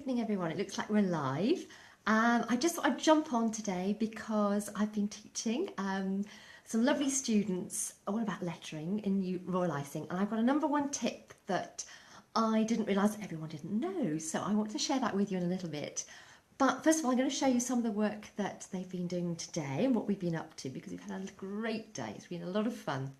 evening, everyone. It looks like we're live. I just thought I'd jump on today because I've been teaching some lovely students all about lettering in Royal Icing, and I've got a #1 tip that I didn't realise everyone didn't know, so I want to share that with you in a little bit. But first of all, I'm going to show you some of the work that they've been doing today and what we've been up to, because we've had a great day. It's been a lot of fun.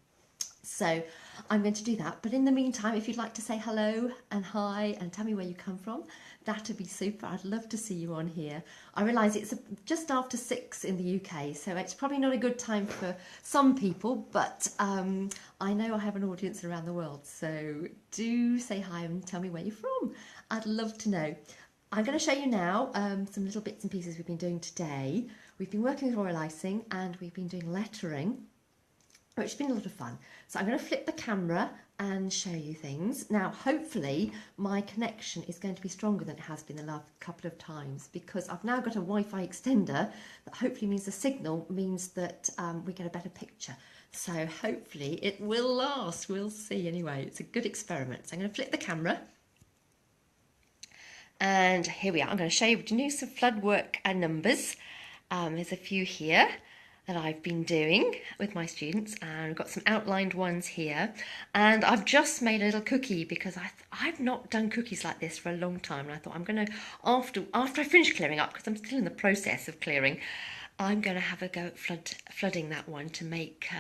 So I'm going to do that. But in the meantime, if you'd like to say hello and hi and tell me where you come from, that'd be super. I'd love to see you on here. I realise it's just after 6 in the UK, so it's probably not a good time for some people, but I know I have an audience around the world. So do say hi and tell me where you're from. I'd love to know. I'm going to show you now some little bits and pieces we've been doing today. We've been working with Royal Icing and we've been doing lettering, which has been a lot of fun. So I'm going to flip the camera and show you things. Now, hopefully my connection is going to be stronger than it has been the last couple of times, because I've now got a Wi-Fi extender that hopefully means the signal means that we get a better picture. So hopefully it will last. We'll see anyway. It's a good experiment. So I'm going to flip the camera. And here we are. I'm going to show you new some flood work and numbers. There's a few here that I've been doing with my students, and I've got some outlined ones here. And I've just made a little cookie because I've not done cookies like this for a long time, and I thought I'm going to, after I finish clearing up, because I'm still in the process of clearing, I'm going to have a go at flooding that one to make,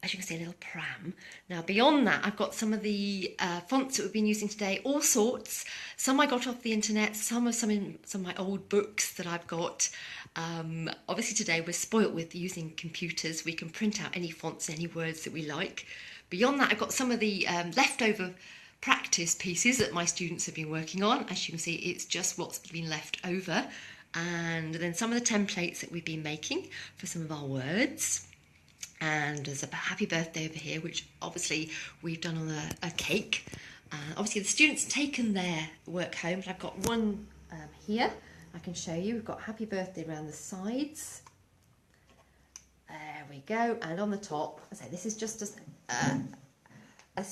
as you can see, a little pram. Now, beyond that, I've got some of the fonts that we've been using today, all sorts. Some I got off the internet, some in some of my old books that I've got. Obviously today we're spoilt with using computers. We can print out any fonts, any words that we like. Beyond that, I've got some of the leftover practice pieces that my students have been working on. As you can see, it's just what's been left over. And then some of the templates that we've been making for some of our words. And there's a happy birthday over here, which obviously we've done on a cake. Obviously the students taken their work home, but I've got one here I can show you. We've got happy birthday around the sides. There we go. And on the top, I say this is just a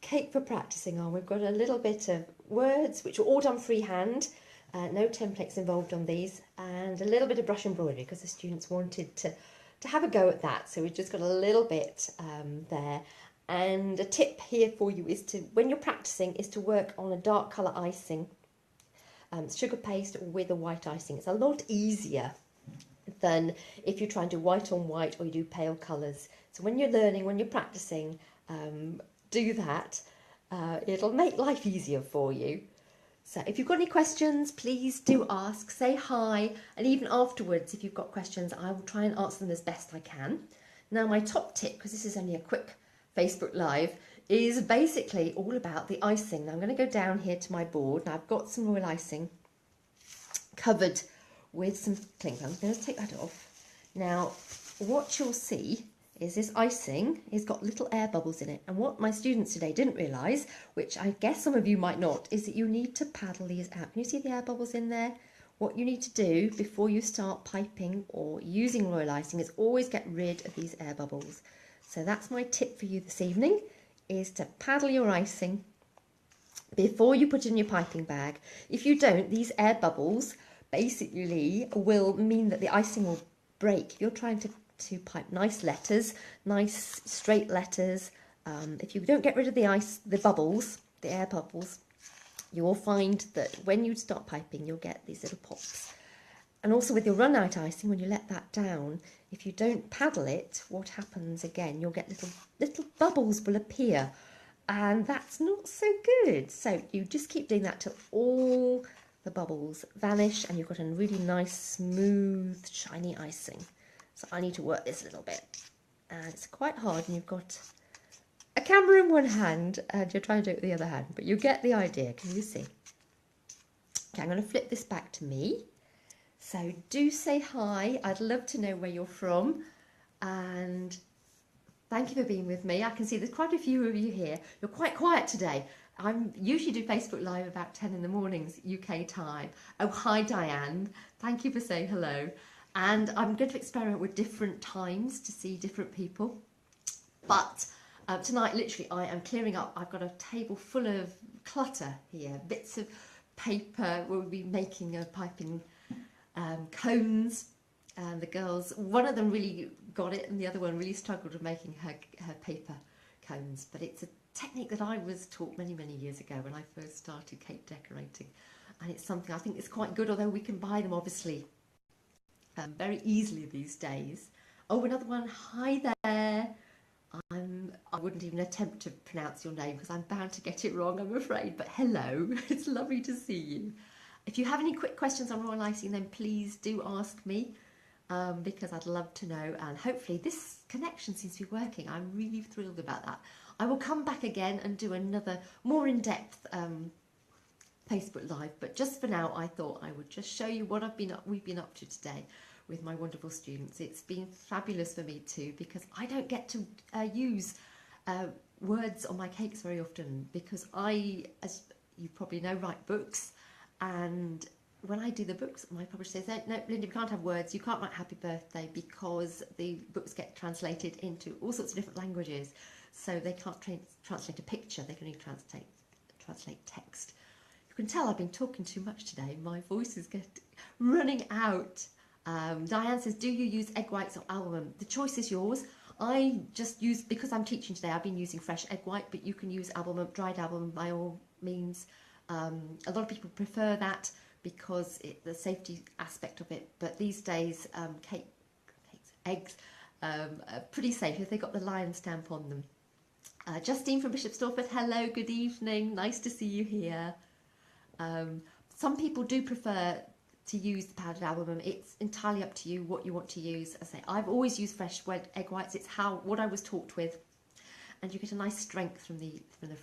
cake for practicing on. We've got a little bit of words, which are all done freehand. No templates involved on these, and a little bit of brush embroidery because the students wanted to have a go at that. So we've just got a little bit there. And a tip here for you is to, when you're practicing, is to work on a dark colour icing, sugar paste with a white icing. It's a lot easier than if you try and do white on white or you do pale colours. So when you're learning, when you're practicing, do that. It'll make life easier for you. So if you've got any questions, please do ask, say hi, and even afterwards, if you've got questions, I will try and answer them as best I can. Now, my top tip, because this is only a quick Facebook Live, is basically all about the icing. Now, I'm going to go down here to my board. Now, I've got some Royal Icing covered with some cling film. I'm going to take that off. Now, what you'll see is this icing has got little air bubbles in it, and what my students today didn't realise, which I guess some of you might not, is that you need to paddle these out. Can you see the air bubbles in there? What you need to do before you start piping or using Royal Icing is always get rid of these air bubbles. So that's my tip for you this evening, is to paddle your icing before you put it in your piping bag. If you don't, these air bubbles basically will mean that the icing will break. If you're trying to pipe nice letters, nice straight letters, if you don't get rid of the bubbles, the air bubbles, you will find that when you start piping, you'll get these little pops. And also with your run-out icing, when you let that down, if you don't paddle it, what happens again? You'll get little bubbles will appear, and that's not so good. So you just keep doing that till all the bubbles vanish, and you've got a really nice, smooth, shiny icing. So I need to work this a little bit, and it's quite hard, and you've got a camera in one hand, and you're trying to do it with the other hand, but you get the idea. Can you see? Okay, I'm going to flip this back to me. So do say hi. I'd love to know where you're from, and thank you for being with me. I can see there's quite a few of you here. You're quite quiet today. I usually do Facebook Live about 10 in the mornings, UK time. Oh, hi, Diane. Thank you for saying hello. And I'm going to experiment with different times to see different people. But tonight, literally, I am clearing up. I've got a table full of clutter here, bits of paper. We'll be making piping cones. And the girls, one of them really got it and the other one really struggled with making her paper cones. But it's a technique that I was taught many, many years ago when I first started cake decorating. And it's something I think is quite good, although we can buy them obviously very easily these days. Oh, another one. Hi there. I wouldn't even attempt to pronounce your name because I'm bound to get it wrong, I'm afraid. But hello, it's lovely to see you. If you have any quick questions on Royal Icing, then please do ask me. Because I'd love to know, and hopefully this connection seems to be working. I'm really thrilled about that. I will come back again and do another more in-depth Facebook Live, but just for now I thought I would just show you what we've been up to today with my wonderful students. It's been fabulous for me too, because I don't get to use words on my cakes very often, because I, as you probably know, write books, and when I do the books, my publisher says, no, Lindy, we can't have words, you can't write happy birthday, because the books get translated into all sorts of different languages, so they can't translate a picture, they can only translate text. You can tell I've been talking too much today, my voice is running out. Diane says, do you use egg whites or almond? The choice is yours. I just use, because I'm teaching today, I've been using fresh egg white, but you can use almond, dried almond by all means. A lot of people prefer that, because the safety aspect of it, but these days eggs are pretty safe if they've got the lion stamp on them. Justine from Bishop Stortford, hello, good evening, nice to see you here. Some people do prefer to use the powdered almond. It's entirely up to you what you want to use. As I say, I've always used fresh egg whites. It's what I was taught with, and you get a nice strength from the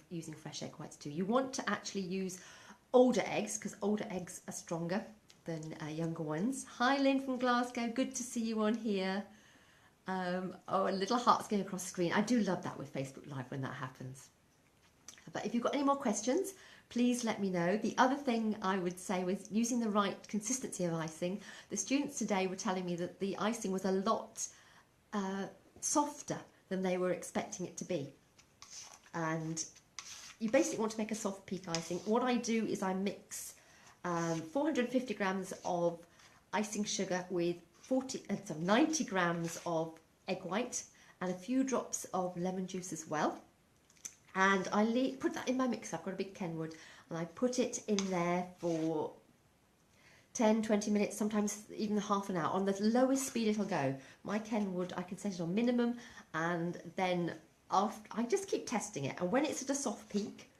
using fresh egg whites too. You want to actually use older eggs, because older eggs are stronger than younger ones. Hi Lynn from Glasgow, good to see you on here. Oh, a little heart's going across the screen. I do love that with Facebook Live when that happens. But if you've got any more questions, please let me know. The other thing I would say was using the right consistency of icing. The students today were telling me that the icing was a lot softer than they were expecting it to be. And you basically want to make a soft peak icing. What I do is I mix 450 grams of icing sugar with 90 grams of egg white and a few drops of lemon juice as well. And I put that in my mixer. I've got a big Kenwood, and I put it in there for 10-20 minutes, sometimes even half an hour. On the lowest speed it'll go. My Kenwood, I can set it on minimum, and then I just keep testing it, and when it's at a soft peak,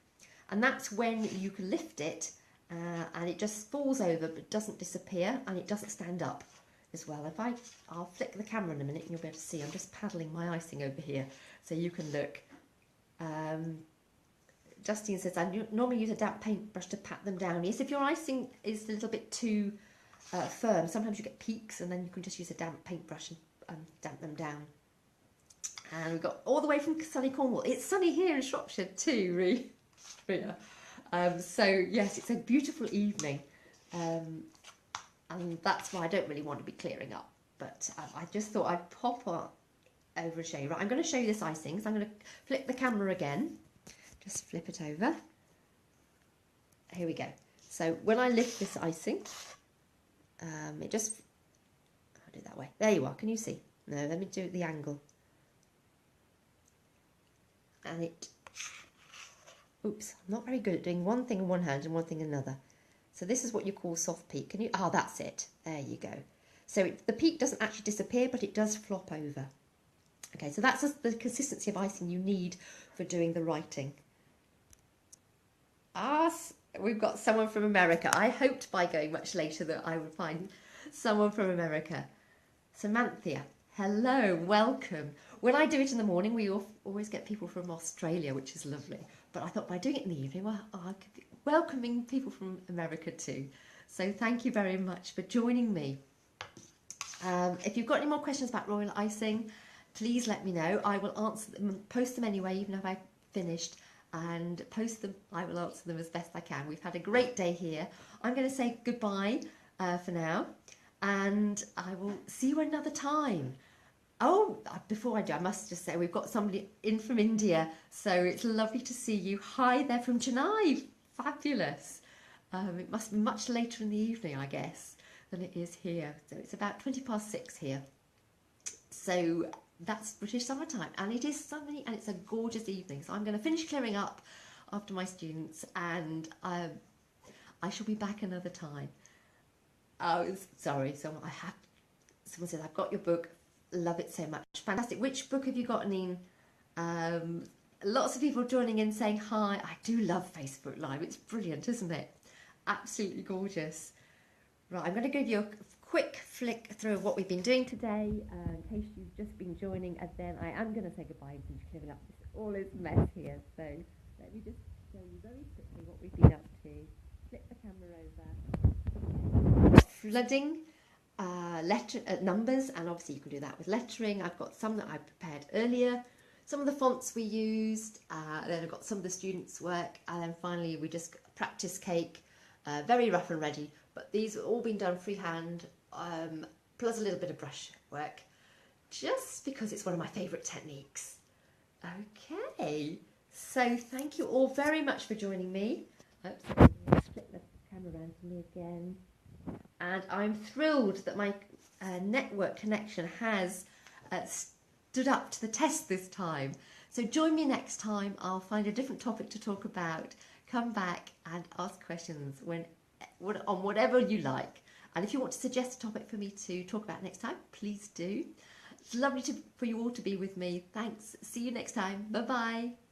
and that's when you can lift it and it just falls over but doesn't disappear, and it doesn't stand up as well. I'll flick the camera in a minute and you'll be able to see. I'm just paddling my icing over here so you can look. Justine says, I normally use a damp paintbrush to pat them down. Yes, if your icing is a little bit too firm, sometimes you get peaks, and then you can just use a damp paintbrush and damp them down. And we've got all the way from sunny Cornwall. It's sunny here in Shropshire too, Ria. So yes, it's a beautiful evening, and that's why I don't really want to be clearing up. But I just thought I'd pop on over and show you. Right, I'm going to show you this icing. So I'm going to flip the camera again. Just flip it over. Here we go. So when I lift this icing, I'll do it that way. There you are. Can you see? No, let me do it the angle. And oops, I'm not very good at doing one thing in one hand and one thing in another. So this is what you call soft peak. Can you? Oh, that's it. There you go. So the peak doesn't actually disappear, but it does flop over. Okay, so that's the consistency of icing you need for doing the writing. We've got someone from America. I hoped by going much later that I would find someone from America. Samantha, hello, welcome. When I do it in the morning, we always get people from Australia, which is lovely. But I thought by doing it in the evening, well, I could be welcoming people from America too. So thank you very much for joining me. If you've got any more questions about Royal Icing, please let me know. I will answer them, post them anyway, even if I've finished, and post them. I will answer them as best I can. We've had a great day here. I'm going to say goodbye for now, and I will see you another time. Oh, before I do, I must just say we've got somebody in from India, so it's lovely to see you. Hi there from Chennai. Fabulous. It must be much later in the evening, I guess, than it is here. So it's about 6:20 here. So that's British summertime, and it is sunny and it's a gorgeous evening. So I'm going to finish clearing up after my students, and I shall be back another time. Oh, sorry. Someone said, I've got your book. Love it so much. Fantastic. Which book have you got, Neen? Lots of people joining in saying hi. I do love Facebook Live. It's brilliant, isn't it? Absolutely gorgeous. Right, I'm going to give you a quick flick through of what we've been doing today, in case you've just been joining, and then I am going to say goodbye and finish clearing up all this mess here. So let me just show you very quickly what we've been up to. Flip the camera over. Flooding. Numbers, and obviously you can do that with lettering. I've got some that I prepared earlier, some of the fonts we used, then I've got some of the students' work, and then finally we just practice cake, very rough and ready, but these have all been done freehand, plus a little bit of brush work, just because it's one of my favourite techniques. Okay, so thank you all very much for joining me. Oops, let's flip the camera around to me again. And I'm thrilled that my network connection has stood up to the test this time. So join me next time. I'll find a different topic to talk about. Come back and ask questions on whatever you like. And if you want to suggest a topic for me to talk about next time, please do. It's lovely for you all to be with me. Thanks. See you next time. Bye-bye.